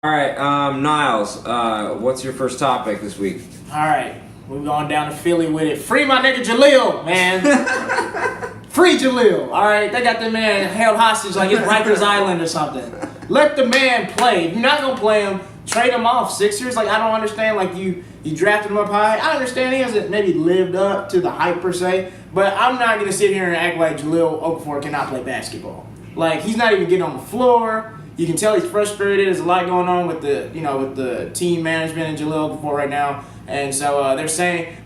All right, Niles, what's your first topic this week? All right, we're going down to Philly with it. Free my nigga Jahlil, man. Free Jahlil. All right, they got the man held hostage like it's Rikers Island or something. Let the man play. If you're not gonna play him, trade him off. Sixers, like I don't understand. Like you drafted him up high. I understand he hasn't maybe lived up to the hype per se, but I'm not gonna sit here and act like Jahlil Okafor cannot play basketball. Like he's not even getting on the floor. You can tell he's frustrated. There's a lot going on with the team management and Jahlil Okafor right now. And so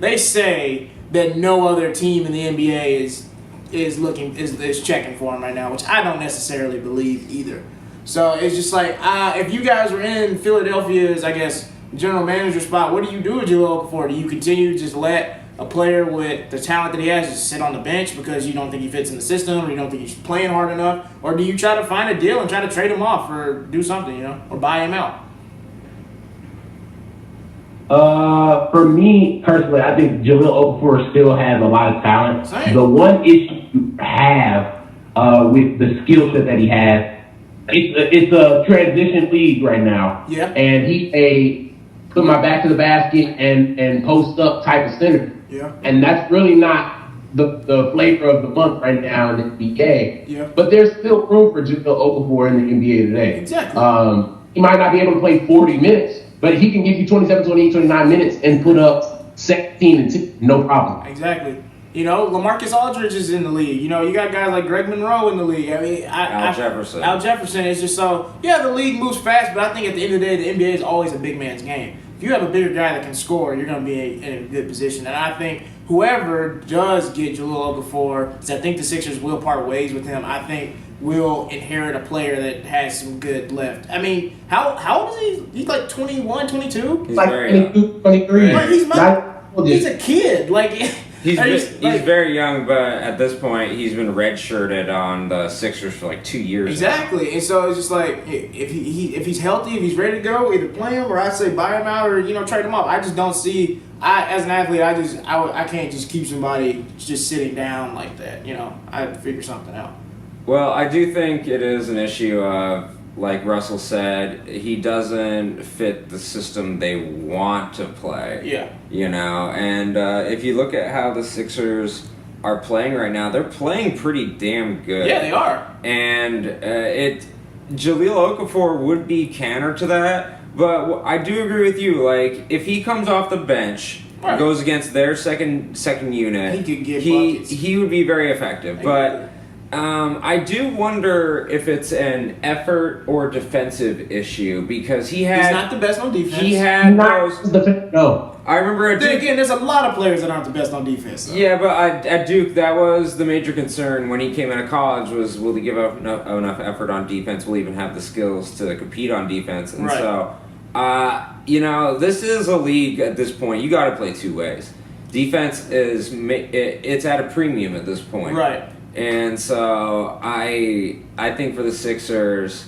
they say that no other team in the NBA is checking for him right now, which I don't necessarily believe either. So it's just like if you guys were in Philadelphia's, I guess, general manager spot, what do you do with Jahlil Okafor? Do you continue to just let a player with the talent that he has just sit on the bench because you don't think he fits in the system or you don't think he's playing hard enough? Or do you try to find a deal and try to trade him off or do something, or buy him out? For me personally, I think Jahlil Okafor still has a lot of talent. Same. The one issue you have with the skill set that he has, it's a transition league right now. Yeah. And he's a put my back to the basket and post up type of center. Yeah. And that's really not the flavor of the month right now in the NBA. Yeah. But there's still room for Jahlil Okafor in the NBA today. Exactly. He might not be able to play 40 minutes, but he can give you 27, 28, 29 minutes and put up 17 and 2, no problem. Exactly. LaMarcus Aldridge is in the league. You got guys like Greg Monroe in the league. I mean, Al Jefferson. Al Jefferson is just so, the league moves fast, but I think at the end of the day, the NBA is always a big man's game. If you have a bigger guy that can score, you're going to be in a good position. And I think whoever does get Jahlil Okafor, because I think the Sixers will part ways with him, I think will inherit a player that has some good left. I mean, how old is he? He's like 21, 22? He's like very young. 22, 23. But he's a kid. Like He's very young, but at this point, he's been redshirted on the Sixers for like 2 years. Exactly, now. And so it's just like if he's healthy, if he's ready to go, either play him or I say buy him out or trade him off. I just don't see. As an athlete, I can't just keep somebody just sitting down like that. I have to figure something out. Well, I do think it is an issue of, like Russell said, he doesn't fit the system they want to play. Yeah. And if you look at how the Sixers are playing right now, they're playing pretty damn good. Yeah, they are. And Jahlil Okafor would be counter to that, but I do agree with you. Like, if he comes off the bench, right, goes against their second unit, he could get buckets. He would be very effective. But I do wonder if it's an effort or defensive issue because he's not the best on defense. He had No. I remember at Duke. Again, there's a lot of players that aren't the best on defense. So. Yeah, but at Duke, that was the major concern when he came out of college was, will he give up enough effort on defense? Will he even have the skills to compete on defense? And right. So, this is a league at this point. You got to play two ways. Defense it's at a premium at this point. Right. And so I think for the Sixers,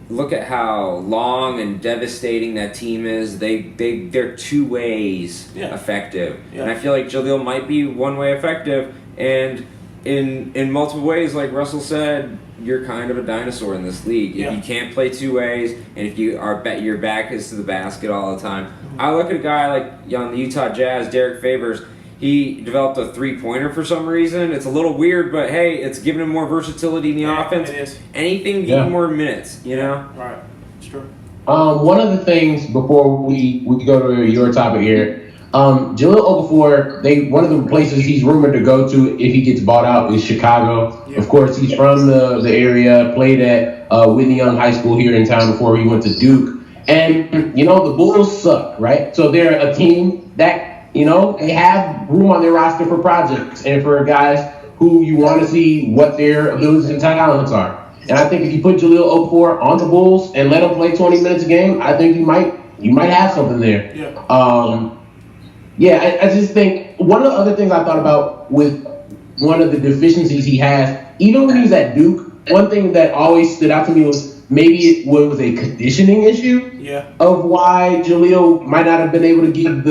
look at how long and devastating that team is. They're two ways effective. Yeah. And I feel like Jahlil might be one way effective. And in multiple ways, like Russell said, you're kind of a dinosaur in this league. If you can't play two ways, and if your back is to the basket all the time. I look at a guy like on the Utah Jazz, Derek Favors. He developed a three-pointer for some reason. It's a little weird, but hey, it's giving him more versatility in the offense. It is. Anything to give him more minutes, Right. It's true. One of the things before we go to your topic here, Jahlil Okafor, one of the places he's rumored to go to if he gets bought out is Chicago. Yeah. Of course, he's from the area, played at Whitney Young High School here in town before he went to Duke. And, the Bulls suck, right? So they're a team that, they have room on their roster for projects and for guys who you want to see what their abilities and talents are. And I think if you put Jahlil Okafor on the Bulls and let him play 20 minutes a game, I think you might have something there. Yeah. I just think one of the other things I thought about with one of the deficiencies he has, even when he was at Duke, one thing that always stood out to me was maybe it was a conditioning issue of why Jahlil might not have been able to give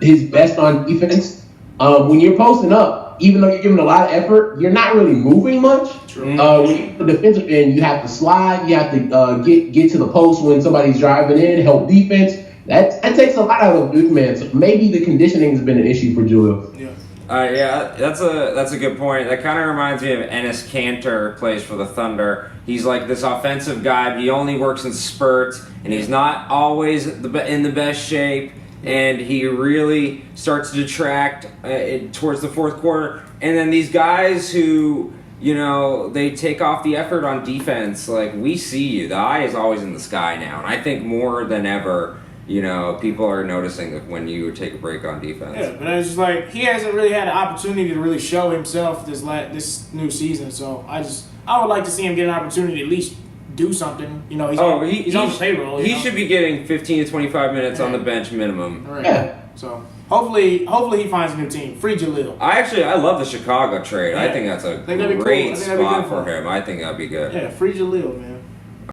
his best on defense. When you're posting up, even though you're giving a lot of effort, you're not really moving much. When you're defensive end, you have to slide, you have to get to the post when somebody's driving in, help defense. That takes a lot out of the big man. So maybe the conditioning has been an issue for Jahlil. Yeah, that's a good point. That kind of reminds me of Enes Kanter, plays for the Thunder. He's like this offensive guy, but he only works in spurts, and he's not always in the best shape. And he really starts to detract towards the fourth quarter. And then these guys who, they take off the effort on defense. Like, we see you. The eye is always in the sky now. And I think more than ever, people are noticing when you take a break on defense. Yeah, but it's just like he hasn't really had an opportunity to really show himself this new season. So I would like to see him get an opportunity to at least do something. He's on the payroll. He should be getting 15 to 25 minutes on the bench minimum. Right. Yeah. So hopefully he finds a new team. Free Jahlil. I love the Chicago trade. I think that's a great cool. spot for him. I think that'd be good. Yeah, free Jahlil, man.